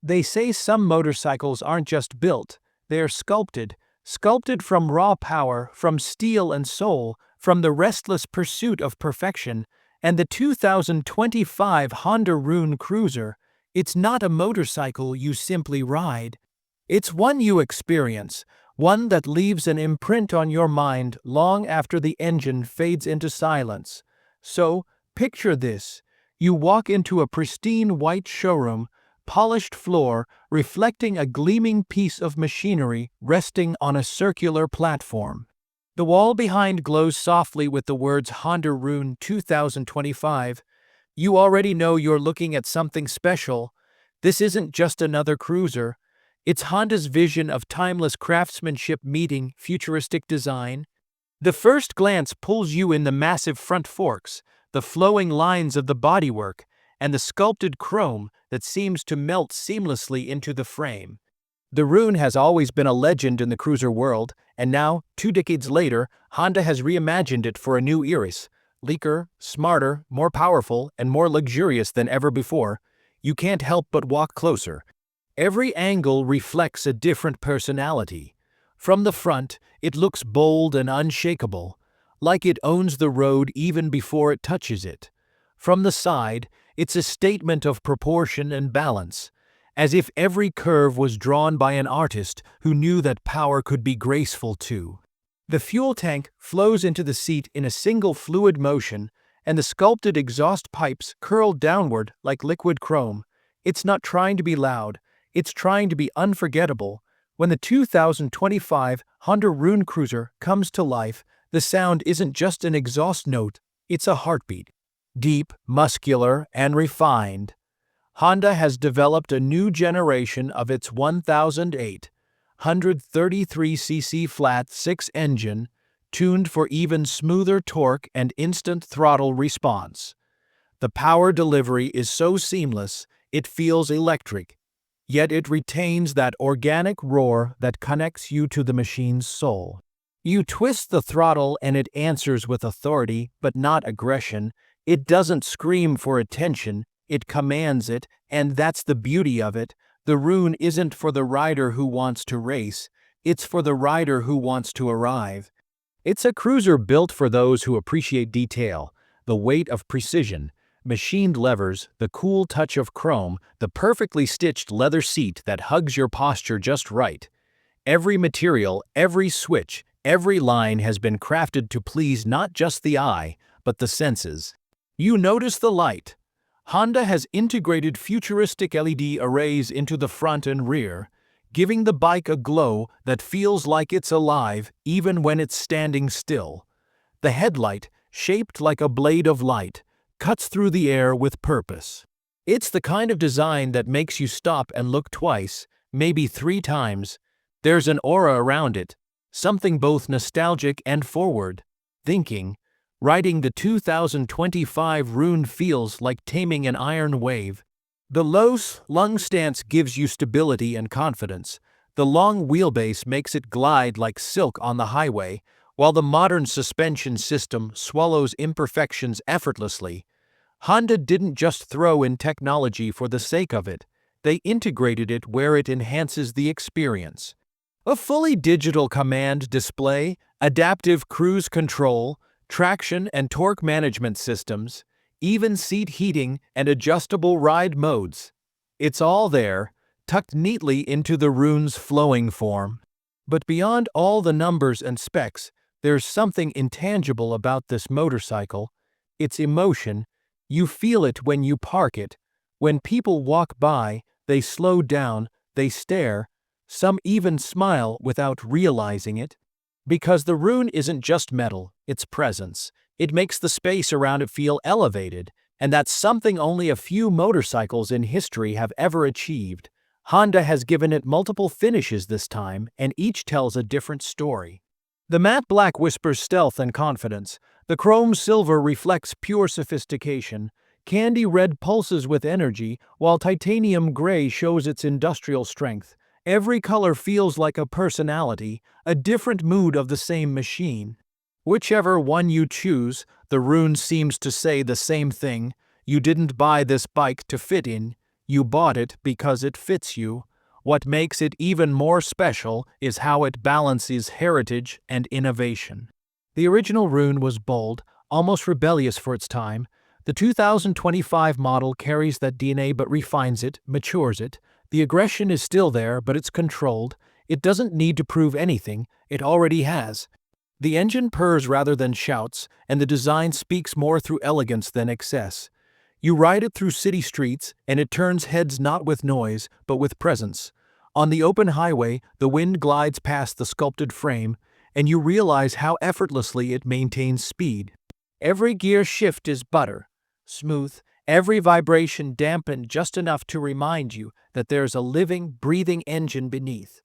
They say some motorcycles aren't just built, they are sculpted, sculpted from raw power, from steel and soul, from the restless pursuit of perfection. And the 2025 Honda RUNE Cruiser, it's not a motorcycle you simply ride. It's one you experience, one that leaves an imprint on your mind long after the engine fades into silence. So, picture this. You walk into a pristine white showroom, polished floor reflecting a gleaming piece of machinery resting on a circular platform. The wall behind glows softly with the words Honda RUNE 2025. You already know you're looking at something special. This isn't just another cruiser. It's Honda's vision of timeless craftsmanship meeting futuristic design. The first glance pulls you in: the massive front forks, the flowing lines of the bodywork, and the sculpted chrome that seems to melt seamlessly into the frame. The RUNE has always been a legend in the cruiser world, and now, 2 decades later, Honda has reimagined it for a new era. Sleeker, smarter, more powerful, and more luxurious than ever before. You can't help but walk closer. Every angle reflects a different personality. From the front, it looks bold and unshakable, like it owns the road even before it touches it. From the side, it's a statement of proportion and balance, as if every curve was drawn by an artist who knew that power could be graceful too. The fuel tank flows into the seat in a single fluid motion, and the sculpted exhaust pipes curl downward like liquid chrome. It's not trying to be loud, it's trying to be unforgettable. When the 2025 Honda RUNE Cruiser comes to life, the sound isn't just an exhaust note, it's a heartbeat. Deep, muscular, and refined. Honda has developed a new generation of its 1,833cc flat-six engine, tuned for even smoother torque and instant throttle response. The power delivery is so seamless, it feels electric, yet it retains that organic roar that connects you to the machine's soul. You twist the throttle and it answers with authority, but not aggression. It doesn't scream for attention, it commands it, and that's the beauty of it. The RUNE isn't for the rider who wants to race, it's for the rider who wants to arrive. It's a cruiser built for those who appreciate detail, the weight of precision, machined levers, the cool touch of chrome, the perfectly stitched leather seat that hugs your posture just right. Every material, every switch, every line has been crafted to please not just the eye, but the senses. You notice the light. Honda has integrated futuristic LED arrays into the front and rear, giving the bike a glow that feels like it's alive even when it's standing still. The headlight, shaped like a blade of light, cuts through the air with purpose. It's the kind of design that makes you stop and look twice, maybe 3 times. There's an aura around it, something both nostalgic and forward-thinking. Riding the 2025 RUNE feels like taming an iron wave. The low lung stance gives you stability and confidence. The long wheelbase makes it glide like silk on the highway, while the modern suspension system swallows imperfections effortlessly. Honda didn't just throw in technology for the sake of it, they integrated it where it enhances the experience. A fully digital command display, adaptive cruise control, traction and torque management systems, even seat heating and adjustable ride modes. It's all there, tucked neatly into the RUNE's flowing form. But beyond all the numbers and specs, there's something intangible about this motorcycle. Its emotion. You feel it when you park it. When people walk by, they slow down, they stare, some even smile without realizing it. Because the RUNE isn't just metal, it's presence. It makes the space around it feel elevated, and that's something only a few motorcycles in history have ever achieved. Honda has given it multiple finishes this time, and each tells a different story. The matte black whispers stealth and confidence. The chrome silver reflects pure sophistication. Candy red pulses with energy, while titanium gray shows its industrial strength. Every color feels like a personality, a different mood of the same machine. Whichever one you choose, the RUNE seems to say the same thing. You didn't buy this bike to fit in, You bought it because it fits you. What makes it even more special is how it balances heritage and innovation. The original Rune was bold, almost rebellious for its time. The 2025 model carries that DNA but refines it, matures it. The aggression is still there, but it's controlled. It doesn't need to prove anything, it already has. The engine purrs rather than shouts, and the design speaks more through elegance than excess. You ride it through city streets, and it turns heads not with noise, but with presence. On the open highway, the wind glides past the sculpted frame, and you realize how effortlessly it maintains speed. Every gear shift is butter, smooth, every vibration dampened just enough to remind you that there's a living, breathing engine beneath.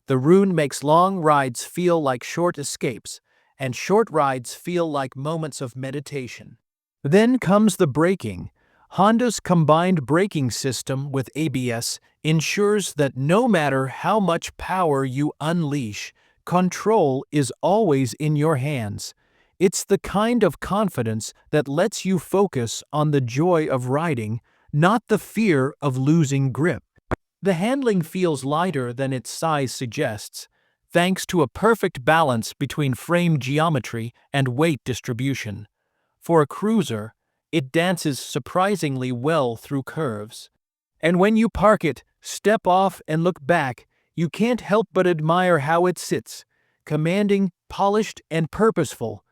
The Rune makes long rides feel like short escapes, and short rides feel like moments of meditation. Then comes the braking. Honda's combined braking system with ABS ensures that no matter how much power you unleash, control is always in your hands. It's the kind of confidence that lets you focus on the joy of riding, not the fear of losing grip. The handling feels lighter than its size suggests, thanks to a perfect balance between frame geometry and weight distribution. For a cruiser, it dances surprisingly well through curves. And when you park it, step off and look back, you can't help but admire how it sits, commanding, polished, and purposeful.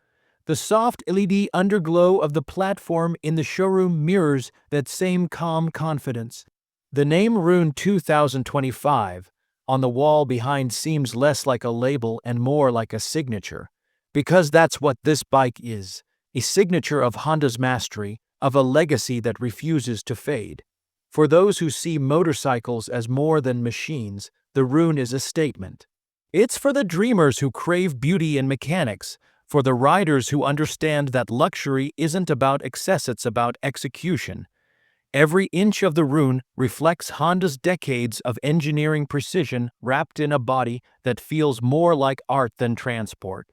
The soft LED underglow of the platform in the showroom mirrors that same calm confidence. The name Rune 2025 on the wall behind seems less like a label and more like a signature, because that's what this bike is, a signature of Honda's mastery, of a legacy that refuses to fade. For those who see motorcycles as more than machines, the Rune is a statement. It's for the dreamers who crave beauty and mechanics, for the riders who understand that luxury isn't about excess, it's about execution. Every inch of the Rune reflects Honda's decades of engineering precision wrapped in a body that feels more like art than transport.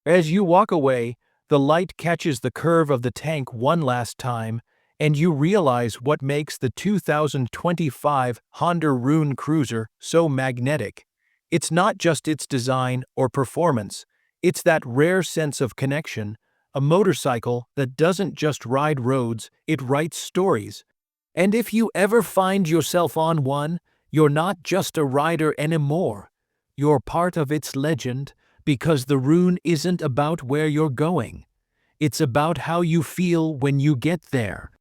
As you walk away, the light catches the curve of the tank one last time, and you realize what makes the 2025 Honda RUNE Cruiser so magnetic. It's not just its design or performance, it's that rare sense of connection, a motorcycle that doesn't just ride roads, it writes stories. And if you ever find yourself on one, you're not just a rider anymore. You're part of its legend, because the Rune isn't about where you're going. It's about how you feel when you get there.